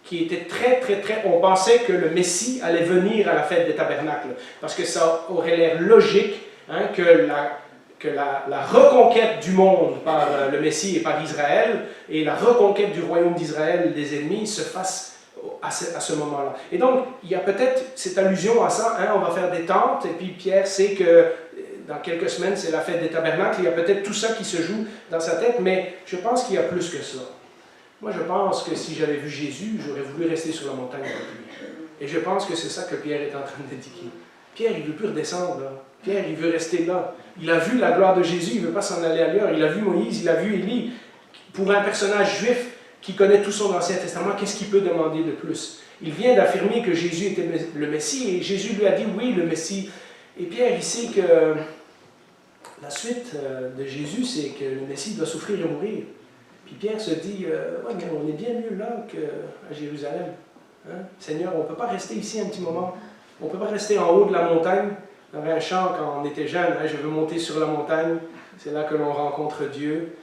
qui était très, très, très... On pensait que le Messie allait venir à la fête des tabernacles, parce que ça aurait l'air logique hein, que la reconquête du monde par le Messie et par Israël, et la reconquête du royaume d'Israël des ennemis se fasse à ce moment-là. Et donc, il y a peut-être cette allusion à ça, hein, on va faire des tentes, et puis Pierre sait que dans quelques semaines, c'est la fête des tabernacles, il y a peut-être tout ça qui se joue dans sa tête, mais je pense qu'il y a plus que ça. Moi, je pense que si j'avais vu Jésus, j'aurais voulu rester sur la montagne avec lui. Et je pense que c'est ça que Pierre est en train d'indiquer. Pierre, il ne veut plus redescendre là. Pierre, il veut rester là. Il a vu la gloire de Jésus, il ne veut pas s'en aller ailleurs. Il a vu Moïse, il a vu Élie. Pour un personnage juif qui connaît tout son Ancien Testament, qu'est-ce qu'il peut demander de plus? Il vient d'affirmer que Jésus était le Messie, et Jésus lui a dit oui, le Messie. Et Pierre, il sait que la suite de Jésus, c'est que le Messie doit souffrir et mourir. Puis Pierre se dit, ouais, mais on est bien mieux là qu'à Jérusalem. Hein? Seigneur, on ne peut pas rester ici un petit moment. On ne peut pas rester en haut de la montagne. Il y avait un chant quand on était jeune, hein, je veux monter sur la montagne. C'est là que l'on rencontre Dieu.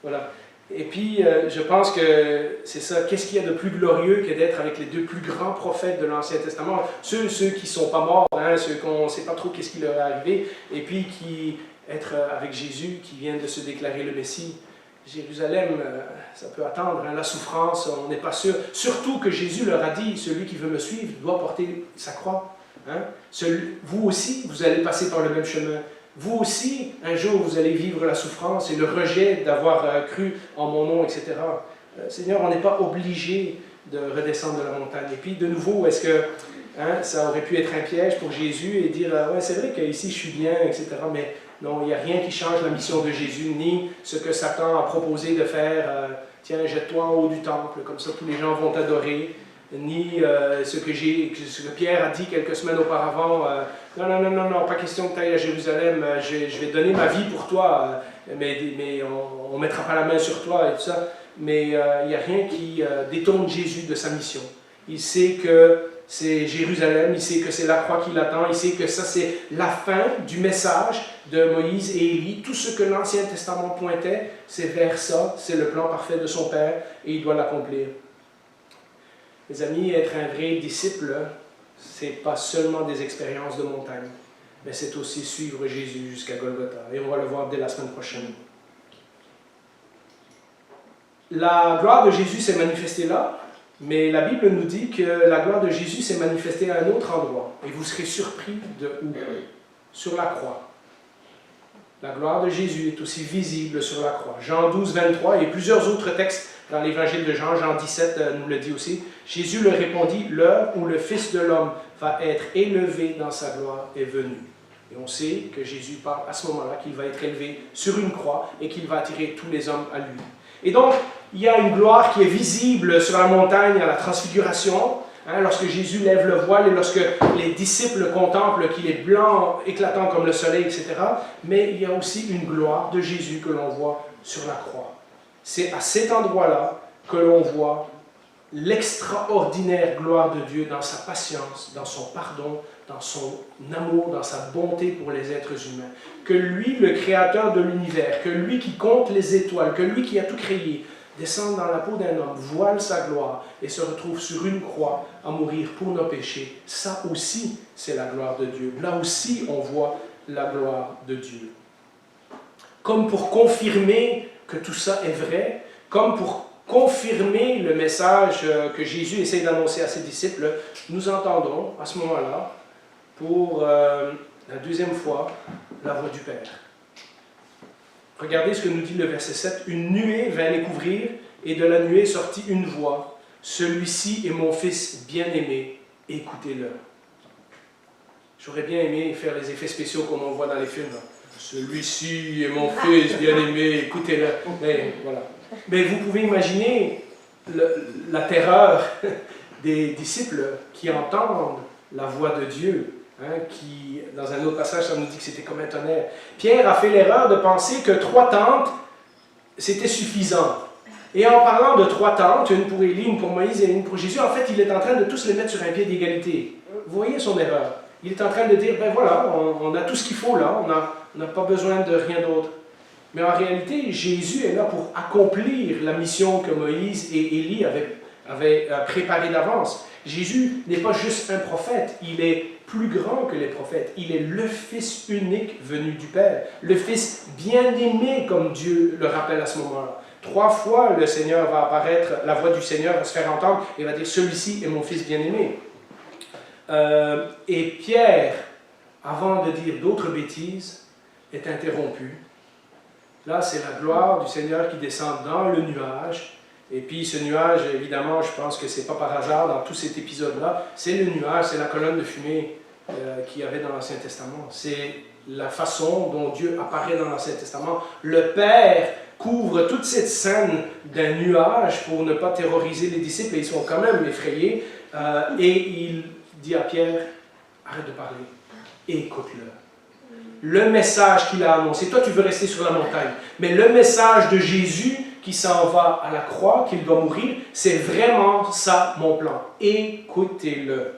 Voilà. Et puis, je pense que c'est ça. Qu'est-ce qu'il y a de plus glorieux que d'être avec les 2 plus grands prophètes de l'Ancien Testament? Ceux qui ne sont pas morts, hein, ceux qu'on ne sait pas trop qu'est-ce qui leur est arrivé, et puis qui... être avec Jésus qui vient de se déclarer le Messie. Jérusalem, ça peut attendre, hein, la souffrance, on n'est pas sûr. Surtout que Jésus leur a dit, celui qui veut me suivre doit porter sa croix. Hein? Vous aussi, vous allez passer par le même chemin. Vous aussi, un jour, vous allez vivre la souffrance et le rejet d'avoir cru en mon nom, etc. Seigneur, on n'est pas obligé de redescendre de la montagne. Et puis, de nouveau, est-ce que hein, ça aurait pu être un piège pour Jésus et dire, ouais, c'est vrai qu'ici, je suis bien, etc. Mais non, il n'y a rien qui change la mission de Jésus, ni ce que Satan a proposé de faire, tiens, jette-toi en haut du temple, comme ça tous les gens vont t'adorer, ni ce que Pierre a dit quelques semaines auparavant, non, pas question que tu ailles à Jérusalem, je vais donner ma vie pour toi, mais on ne mettra pas la main sur toi et tout ça, mais il n'y a rien qui détourne Jésus de sa mission. Il sait que c'est Jérusalem, il sait que c'est la croix qui l'attend, il sait que ça c'est la fin du message de Moïse et Élie. Tout ce que l'Ancien Testament pointait, c'est vers ça, c'est le plan parfait de son Père et il doit l'accomplir. Mes amis, être un vrai disciple, c'est pas seulement des expériences de montagne, mais c'est aussi suivre Jésus jusqu'à Golgotha. Et on va le voir dès la semaine prochaine. La gloire de Jésus s'est manifestée là, mais la Bible nous dit que la gloire de Jésus s'est manifestée à un autre endroit. Et vous serez surpris de où? Sur la croix. La gloire de Jésus est aussi visible sur la croix. Jean 12, 23 et plusieurs autres textes dans l'évangile de Jean, Jean 17 nous le dit aussi. Jésus leur répondit, l'heure où le Fils de l'homme va être élevé dans sa gloire est venue. Et on sait que Jésus parle à ce moment-là qu'il va être élevé sur une croix et qu'il va attirer tous les hommes à lui. Et donc, il y a une gloire qui est visible sur la montagne à la transfiguration, Hein, lorsque Jésus lève le voile et lorsque les disciples contemplent qu'il est blanc, éclatant comme le soleil, etc. Mais il y a aussi une gloire de Jésus que l'on voit sur la croix. C'est à cet endroit-là que l'on voit l'extraordinaire gloire de Dieu dans sa patience, dans son pardon, dans son amour, dans sa bonté pour les êtres humains. Que lui, le créateur de l'univers, que lui qui compte les étoiles, que lui qui a tout créé, descende dans la peau d'un homme, voile sa gloire et se retrouve sur une croix à mourir pour nos péchés. Ça aussi, c'est la gloire de Dieu. Là aussi, on voit la gloire de Dieu. Comme pour confirmer que tout ça est vrai, comme pour confirmer le message que Jésus essaie d'annoncer à ses disciples, nous entendons à ce moment-là, pour la deuxième fois, la voix du Père. Regardez ce que nous dit le verset 7. « Une nuée vint les couvrir, et de la nuée sortit une voix. Celui-ci est mon Fils bien-aimé, écoutez-le. » J'aurais bien aimé faire les effets spéciaux comme on voit dans les films. Celui-ci est mon Fils bien-aimé, écoutez-le. Mais voilà. Mais vous pouvez imaginer la terreur des disciples qui entendent la voix de Dieu. Hein, qui, dans un autre passage, ça nous dit que c'était comme un tonnerre. Pierre a fait l'erreur de penser que 3 tentes, c'était suffisant. Et en parlant de 3 tentes, une pour Élie, une pour Moïse et une pour Jésus, en fait, il est en train de tous les mettre sur un pied d'égalité. Vous voyez son erreur. Il est en train de dire, ben voilà, on a tout ce qu'il faut là, on n'a pas besoin de rien d'autre. Mais en réalité, Jésus est là pour accomplir la mission que Moïse et Élie avaient préparée d'avance. Jésus n'est pas juste un prophète, il est plus grand que les prophètes. Il est le Fils unique venu du Père, le Fils bien-aimé comme Dieu le rappelle à ce moment-là. 3 fois, le Seigneur va apparaître, la voix du Seigneur va se faire entendre et va dire « Celui-ci est mon Fils bien-aimé ». Et Pierre, avant de dire d'autres bêtises, est interrompu. Là, c'est la gloire du Seigneur qui descend dans le nuage. Et puis ce nuage, évidemment, je pense que ce n'est pas par hasard dans tout cet épisode-là. C'est le nuage, c'est la colonne de fumée qu'il y avait dans l'Ancien Testament. C'est la façon dont Dieu apparaît dans l'Ancien Testament. Le Père couvre toute cette scène d'un nuage pour ne pas terroriser les disciples, et ils sont quand même effrayés. Et il dit à Pierre, arrête de parler, écoute-le. Le message qu'il a annoncé, toi tu veux rester sur la montagne, mais le message de Jésus qui s'en va à la croix, qu'il doit mourir, c'est vraiment ça mon plan. Écoutez-le.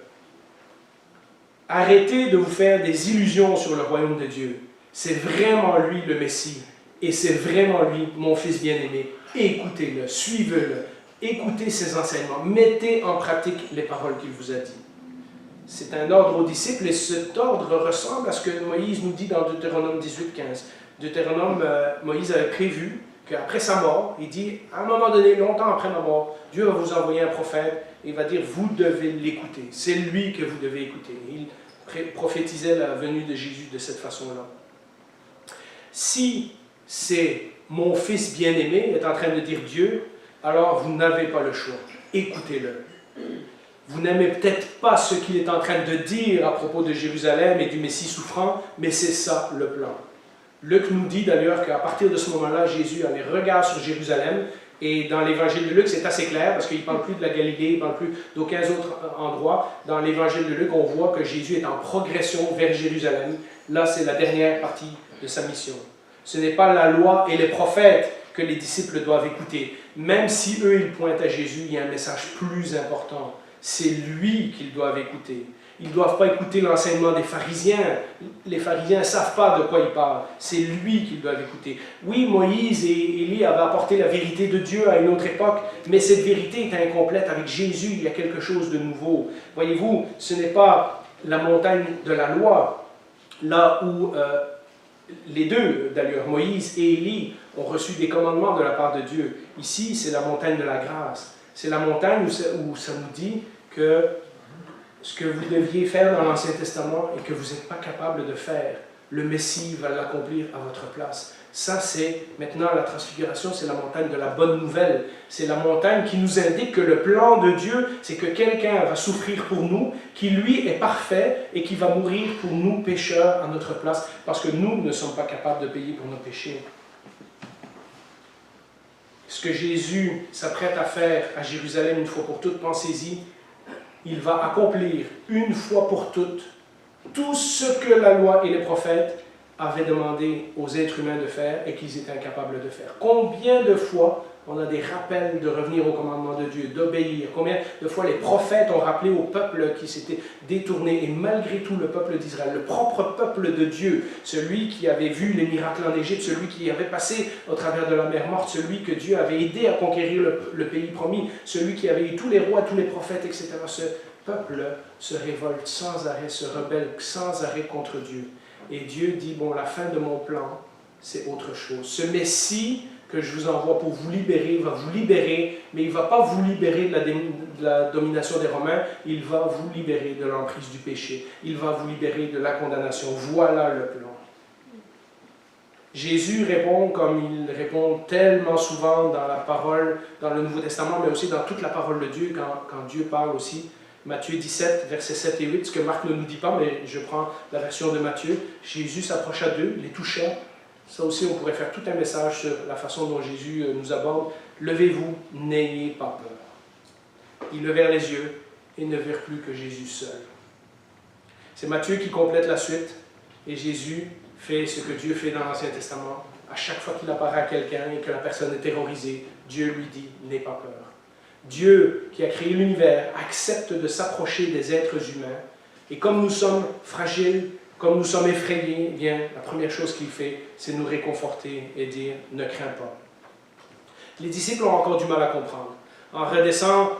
Arrêtez de vous faire des illusions sur le royaume de Dieu. C'est vraiment lui le Messie, et c'est vraiment lui mon Fils bien-aimé. Écoutez-le, suivez-le, écoutez ses enseignements, mettez en pratique les paroles qu'il vous a dites. C'est un ordre aux disciples, et cet ordre ressemble à ce que Moïse nous dit dans Deutéronome 18-15. Deutéronome, Moïse avait prévu qu'après sa mort, il dit, à un moment donné, longtemps après ma mort, Dieu va vous envoyer un prophète, et il va dire, vous devez l'écouter. C'est lui que vous devez écouter. Il prophétisait la venue de Jésus de cette façon-là. Si c'est mon Fils bien-aimé, est en train de dire Dieu, alors vous n'avez pas le choix. Écoutez-le. Vous n'aimez peut-être pas ce qu'il est en train de dire à propos de Jérusalem et du Messie souffrant, mais c'est ça le plan. Luc nous dit d'ailleurs qu'à partir de ce moment-là, Jésus a les regards sur Jérusalem, et dans l'évangile de Luc, c'est assez clair, parce qu'il ne parle plus de la Galilée, il ne parle plus d'aucun autre endroit. Dans l'évangile de Luc, on voit que Jésus est en progression vers Jérusalem. Là, c'est la dernière partie de sa mission. Ce n'est pas la loi et les prophètes que les disciples doivent écouter. Même si eux, ils pointent à Jésus, il y a un message plus important. C'est lui qu'ils doivent écouter. Ils ne doivent pas écouter l'enseignement des pharisiens. Les pharisiens ne savent pas de quoi ils parlent. C'est lui qu'ils doivent écouter. Oui, Moïse et Élie avaient apporté la vérité de Dieu à une autre époque, mais cette vérité est incomplète. Avec Jésus, il y a quelque chose de nouveau. Voyez-vous, ce n'est pas la montagne de la loi, là où les deux, d'ailleurs, Moïse et Élie, ont reçu des commandements de la part de Dieu. Ici, c'est la montagne de la grâce. C'est la montagne où ça nous dit que ce que vous deviez faire dans l'Ancien Testament et que vous n'êtes pas capable de faire, le Messie va l'accomplir à votre place. Ça, c'est maintenant la transfiguration, c'est la montagne de la bonne nouvelle. C'est la montagne qui nous indique que le plan de Dieu, c'est que quelqu'un va souffrir pour nous, qui lui est parfait et qui va mourir pour nous pécheurs à notre place, parce que nous ne sommes pas capables de payer pour nos péchés. Ce que Jésus s'apprête à faire à Jérusalem une fois pour toutes, pensez-y, il va accomplir une fois pour toutes tout ce que la loi et les prophètes avaient demandé aux êtres humains de faire et qu'ils étaient incapables de faire. Combien de fois on a des rappels de revenir au commandement de Dieu, d'obéir? Combien de fois les prophètes ont rappelé au peuple qui s'était détourné, et malgré tout le peuple d'Israël, le propre peuple de Dieu, celui qui avait vu les miracles en Égypte, celui qui avait passé au travers de la mer morte, celui que Dieu avait aidé à conquérir le pays promis, celui qui avait eu tous les rois, tous les prophètes, etc. Ce peuple se révolte sans arrêt, se rebelle sans arrêt contre Dieu. Et Dieu dit, bon, la fin de mon plan, c'est autre chose. Ce Messie que je vous envoie pour vous libérer, il va vous libérer, mais il ne va pas vous libérer de la domination des Romains, il va vous libérer de l'emprise du péché, il va vous libérer de la condamnation. Voilà le plan. Jésus répond comme il répond tellement souvent dans la parole, dans le Nouveau Testament, mais aussi dans toute la parole de Dieu, quand Dieu parle aussi. Matthieu 17, versets 7 et 8, ce que Marc ne nous dit pas, mais je prends la version de Matthieu. Jésus s'approcha d'eux, les toucha. Ça aussi, on pourrait faire tout un message sur la façon dont Jésus nous aborde. Levez-vous, n'ayez pas peur. Ils levèrent les yeux et ne virent plus que Jésus seul. C'est Matthieu qui complète la suite, et Jésus fait ce que Dieu fait dans l'Ancien Testament. À chaque fois qu'il apparaît à quelqu'un et que la personne est terrorisée, Dieu lui dit « n'aie pas peur ». Dieu, qui a créé l'univers, accepte de s'approcher des êtres humains. Et comme nous sommes fragiles, comme nous sommes effrayés, eh bien, la première chose qu'il fait, c'est nous réconforter et dire « ne crains pas ». Les disciples ont encore du mal à comprendre. En redescendant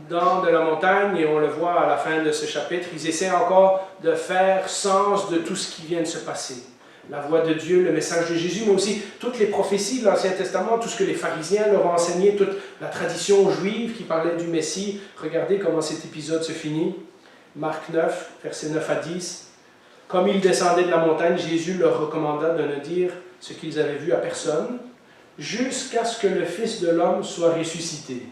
de la montagne, et on le voit à la fin de ce chapitre, ils essaient encore de faire sens de tout ce qui vient de se passer. La voix de Dieu, le message de Jésus, mais aussi toutes les prophéties de l'Ancien Testament, tout ce que les pharisiens leur ont enseigné, toute la tradition juive qui parlait du Messie. Regardez comment cet épisode se finit. Marc 9, versets 9 à 10. Comme ils descendaient de la montagne, Jésus leur recommanda de ne dire ce qu'ils avaient vu à personne, jusqu'à ce que le Fils de l'homme soit ressuscité.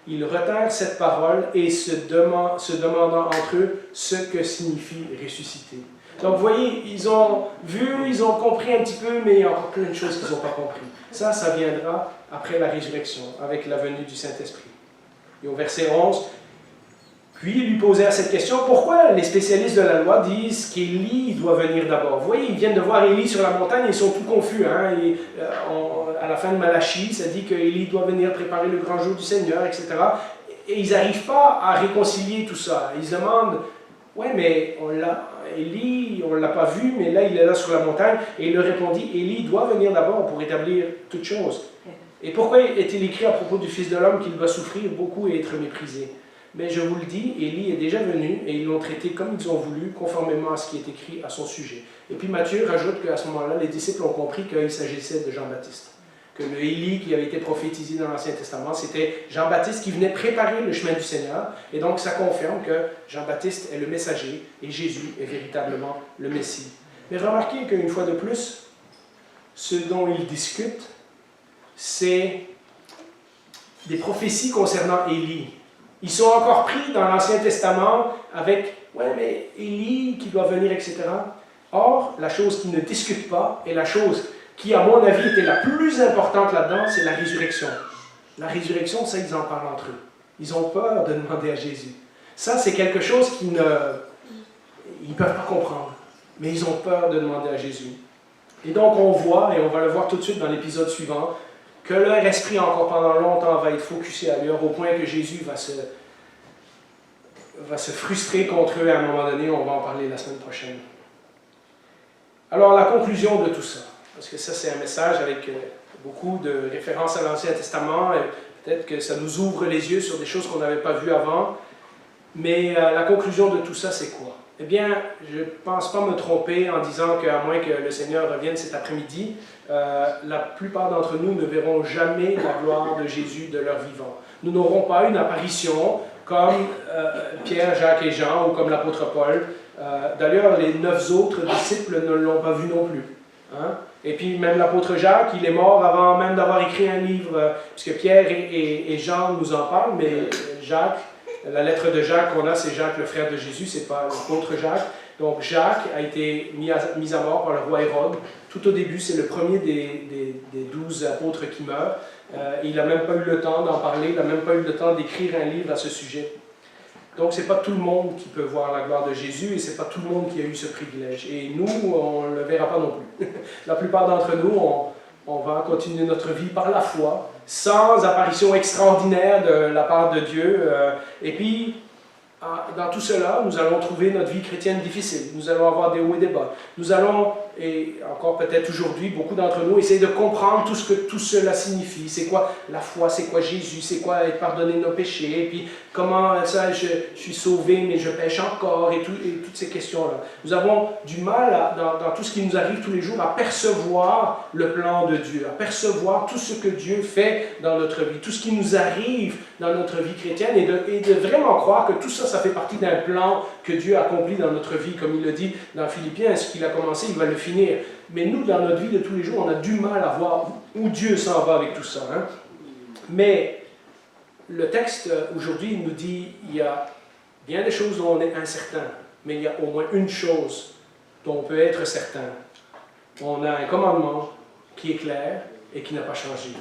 Ils retinrent cette parole et se demandant entre eux ce que signifie ressusciter. Donc vous voyez, ils ont vu, ils ont compris un petit peu, mais il y a encore plein de choses qu'ils n'ont pas compris. Ça viendra après la résurrection, avec la venue du Saint-Esprit. Et au verset 11, puis ils lui posèrent cette question, pourquoi les spécialistes de la loi disent qu'Élie doit venir d'abord? Vous voyez, ils viennent de voir Élie sur la montagne, ils sont tout confus. Hein? Et, à la fin de Malachie, ça dit qu'Élie doit venir préparer le grand jour du Seigneur, etc. Et ils n'arrivent pas à réconcilier tout ça. Ils se demandent, ouais, mais Élie, on ne l'a pas vu, mais là, il est là sur la montagne. Et il leur répondit, Élie doit venir d'abord pour établir toutes choses. Et pourquoi est-il écrit à propos du Fils de l'homme qu'il doit souffrir beaucoup et être méprisé? Mais je vous le dis, Élie est déjà venu et ils l'ont traité comme ils ont voulu, conformément à ce qui est écrit à son sujet. Et puis Matthieu rajoute qu'à ce moment-là, les disciples ont compris qu'il s'agissait de Jean-Baptiste. Que le Élie qui avait été prophétisé dans l'Ancien Testament, c'était Jean-Baptiste qui venait préparer le chemin du Seigneur. Et donc ça confirme que Jean-Baptiste est le messager et Jésus est véritablement le Messie. Mais remarquez qu'une fois de plus, ce dont ils discutent, c'est des prophéties concernant Élie. Ils sont encore pris dans l'Ancien Testament avec « ouais, mais Élie qui doit venir, etc. » Or, la chose qu'ils ne discutent pas et la chose qui, à mon avis, était la plus importante là-dedans, c'est la résurrection. La résurrection, ça, ils en parlent entre eux. Ils ont peur de demander à Jésus. Ça, c'est quelque chose qu'ils ne peuvent pas comprendre. Mais ils ont peur de demander à Jésus. Et donc, on voit, et on va le voir tout de suite dans l'épisode suivant, que leur esprit, encore pendant longtemps, va être focusé ailleurs, au point que Jésus va se frustrer contre eux à un moment donné. On va en parler la semaine prochaine. Alors, la conclusion de tout ça, parce que ça, c'est un message avec beaucoup de références à l'Ancien Testament, et peut-être que ça nous ouvre les yeux sur des choses qu'on n'avait pas vues avant. Mais la conclusion de tout ça, c'est quoi? Eh bien, je ne pense pas me tromper en disant qu'à moins que le Seigneur revienne cet après-midi, la plupart d'entre nous ne verront jamais la gloire de Jésus de leur vivant. Nous n'aurons pas une apparition comme Pierre, Jacques et Jean ou comme l'apôtre Paul. D'ailleurs, les 9 autres disciples ne l'ont pas vu non plus. Hein? Et puis même l'apôtre Jacques, il est mort avant même d'avoir écrit un livre, puisque Pierre et Jean nous en parlent, mais Jacques, la lettre de Jacques qu'on a, c'est Jacques, le frère de Jésus, c'est pas l'apôtre Jacques. Donc Jacques a été mis à mort par le roi Hérode. Tout au début, c'est le premier des 12 apôtres qui meurt. Il n'a même pas eu le temps d'en parler, il n'a même pas eu le temps d'écrire un livre à ce sujet. Donc, ce n'est pas tout le monde qui peut voir la gloire de Jésus et ce n'est pas tout le monde qui a eu ce privilège. Et nous, on ne le verra pas non plus. La plupart d'entre nous, on va continuer notre vie par la foi, sans apparition extraordinaire de la part de Dieu. Et puis, dans tout cela, nous allons trouver notre vie chrétienne difficile. Nous allons avoir des hauts et des bas. Nous allons, et encore peut-être aujourd'hui, beaucoup d'entre nous, essayer de comprendre tout ce que tout cela signifie. C'est quoi la foi? C'est quoi Jésus? C'est quoi être pardonné de nos péchés? Et puis, comment ça, je suis sauvé, mais je pêche encore? Et toutes ces questions-là. Nous avons du mal, dans tout ce qui nous arrive tous les jours, à percevoir le plan de Dieu, à percevoir tout ce que Dieu fait dans notre vie, tout ce qui nous arrive dans notre vie chrétienne, et de vraiment croire que tout ça, ça fait partie d'un plan que Dieu accomplit dans notre vie. Comme il le dit dans Philippiens, ce qu'il a commencé, il va le finir. Mais nous, dans notre vie de tous les jours, on a du mal à voir où Dieu s'en va avec tout ça. Hein? Mais le texte aujourd'hui nous dit il y a bien des choses dont on est incertain, mais il y a au moins une chose dont on peut être certain. On a un commandement qui est clair et qui n'a pas changé.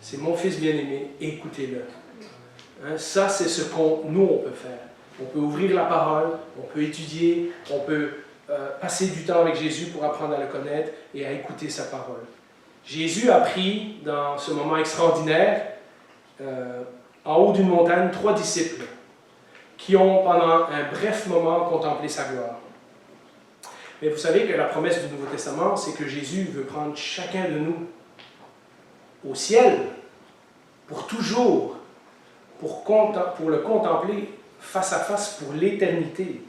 C'est mon fils bien-aimé, écoutez-le. Hein, ça, c'est ce qu'on peut faire. On peut ouvrir la parole, on peut étudier, on peut passer du temps avec Jésus pour apprendre à le connaître et à écouter sa parole. Jésus a pris, dans ce moment extraordinaire, en haut d'une montagne, 3 disciples qui ont, pendant un bref moment, contemplé sa gloire. Mais vous savez que la promesse du Nouveau Testament, c'est que Jésus veut prendre chacun de nous au ciel, pour toujours, pour le contempler face à face pour l'éternité.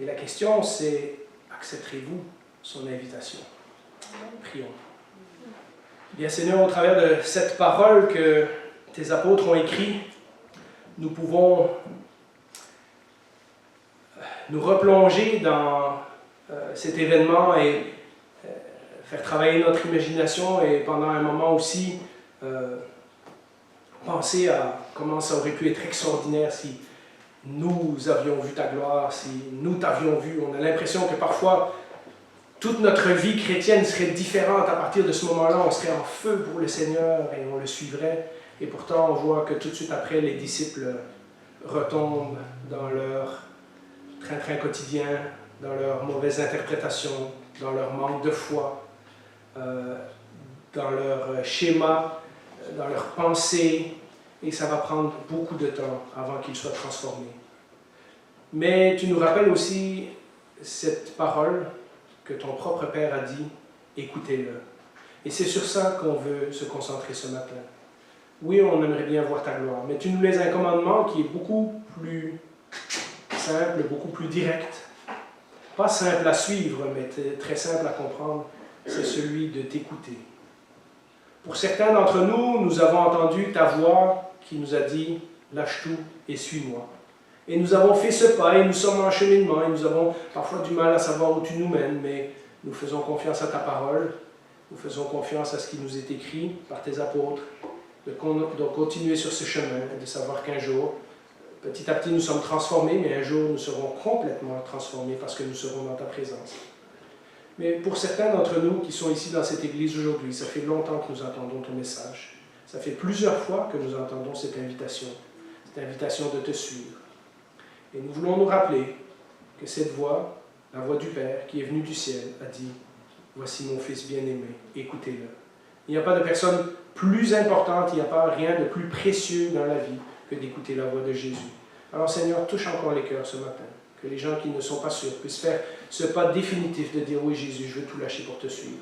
Et la question, c'est, accepterez-vous son invitation? Prions. Bien Seigneur, au travers de cette parole que tes apôtres ont écrite, nous pouvons nous replonger dans cet événement et faire travailler notre imagination et pendant un moment aussi penser à comment ça aurait pu être extraordinaire si nous avions vu ta gloire, si nous t'avions vu. On a l'impression que parfois toute notre vie chrétienne serait différente à partir de ce moment-là. On serait en feu pour le Seigneur et on le suivrait. Et pourtant, on voit que tout de suite après, les disciples retombent dans leur train-train quotidien, dans leur mauvaise interprétation, dans leur manque de foi, dans leur schéma, dans leurs pensées, et ça va prendre beaucoup de temps avant qu'ils soient transformés. Mais tu nous rappelles aussi cette parole que ton propre Père a dit, écoutez-le. Et c'est sur ça qu'on veut se concentrer ce matin. Oui, on aimerait bien voir ta gloire, mais tu nous laisses un commandement qui est beaucoup plus simple, beaucoup plus direct. Pas simple à suivre, mais très simple à comprendre, c'est celui de t'écouter. Pour certains d'entre nous, nous avons entendu ta voix qui nous a dit « Lâche tout et suis-moi ». Et nous avons fait ce pas et nous sommes en cheminement et nous avons parfois du mal à savoir où tu nous mènes, mais nous faisons confiance à ta parole, nous faisons confiance à ce qui nous est écrit par tes apôtres, de continuer sur ce chemin et de savoir qu'un jour, petit à petit nous sommes transformés, mais un jour nous serons complètement transformés parce que nous serons dans ta présence. Mais pour certains d'entre nous qui sont ici dans cette église aujourd'hui, ça fait longtemps que nous entendons ton message. Ça fait plusieurs fois que nous entendons cette invitation de te suivre. Et nous voulons nous rappeler que cette voix, la voix du Père qui est venue du ciel, a dit « Voici mon Fils bien-aimé, écoutez-le ». Il n'y a pas de personne plus importante, il n'y a pas rien de plus précieux dans la vie que d'écouter la voix de Jésus. Alors Seigneur, touche encore les cœurs ce matin, que les gens qui ne sont pas sûrs puissent faire ce pas définitif de dire « Oui Jésus, je veux tout lâcher pour te suivre.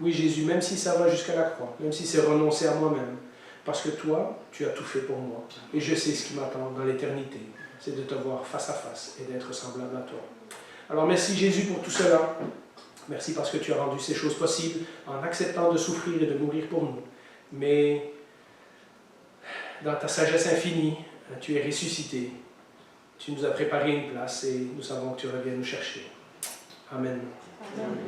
Oui Jésus, même si ça va jusqu'à la croix, même si c'est renoncer à moi-même, parce que toi, tu as tout fait pour moi, et je sais ce qui m'attend dans l'éternité, c'est de te voir face à face et d'être semblable à toi. » Alors merci Jésus pour tout cela. Merci parce que tu as rendu ces choses possibles en acceptant de souffrir et de mourir pour nous. Mais dans ta sagesse infinie, tu es ressuscité. Tu nous as préparé une place et nous savons que tu reviens nous chercher. Amen. Amen.